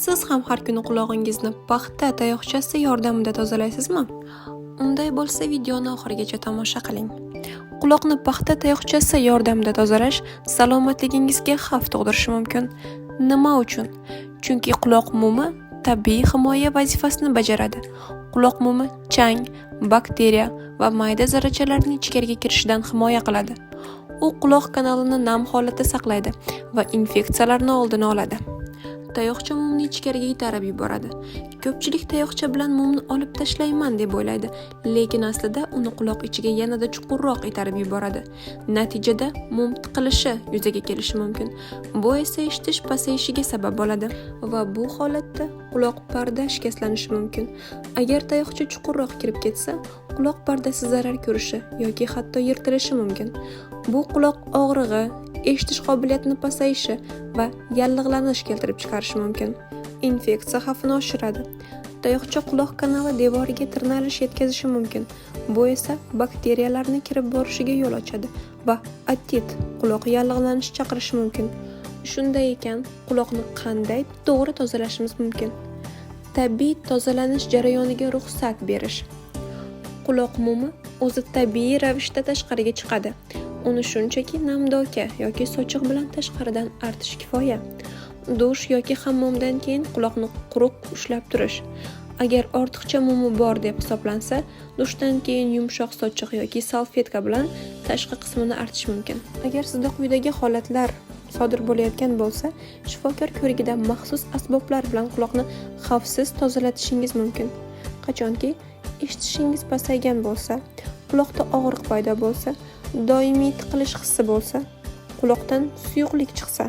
Siz ham har kuni quloqingizni paxta tayoqchasi yordamida tozalaysizmi? Unday bo'lsa videoni oxirigacha tomosha qiling. Quloqni paxta tayoqchasi yordamida tozalash salomatligingizga xavf tug'dirishi mumkin. Nima uchun? Chunki quloq mumi tabiiy himoya vazifasini bajaradi. Quloq mumi chang, bakteriya va mayda zarrachalarning ichkariga kirishidan himoya qiladi. U quloq kanalini nam holatda saqlaydi va infeksiyalarning oldini oladi. Tayoqcha mumni ichkariga itarib yuboradi. Ko'pchilik tayoqcha bilan mumni olib tashlayman deb o'ylaydi, lekin aslida uni quloq ichiga yanada chuqurroq itarib yuboradi. Natijada mum tiqilishi yuzaga kelishi mumkin. Bu esa eshitish pasayishiga sabab bo'ladi va bu holatda quloq parda shikastlanishi mumkin. Agar tayoqcha chuqurroq kirib ketsa, quloq pardasi zarar ko'rishi yoki hatto yirtilishi mumkin. Bu quloq og'rig'i, eshitish qobiliyatini pasayishi va yallig'lanish keltirib chiqarishi mumkin. Infeksiya xavfini oshiradi. Tayoqcha quloq kanali devoriga tirnalish yetkazishi mumkin. Bu esa bakteriyalarni kirib borishiga yo'l ochadi va otit, quloq yallig'lanishi chaqirishi mumkin. Shunday ekan, quloqni qanday to'g'ri tozalashimiz mumkin? Tabiiy tozalanish jarayoniga ruxsat berish. Quloq mumi o'zi tabiiy ravishda tashqariga chiqadi. Uni shunchaki namdoka yoki sochiq bilan tashqaridan artish kifoya. Dush yoki hammomdan keyin quloqni quruq ushlab turish. Agar ortiqcha mumi bor deb hisoblansa, dushdan keyin yumshoq sochiq yoki salfetka bilan tashqi qismini artish mumkin. Agar sizda quyidagi holatlar sodir bo'layotgan bo'lsa, shifokor ko'rigida maxsus asboblar bilan quloqni xavfsiz tozalatishingiz mumkin. Qachonki eshitishingiz pasaygan bo'lsa, quloqda og'riq paydo bo'lsa, doimiy tiqilish hissi bo'lsa, quloqdan suyuqlik chiqsa,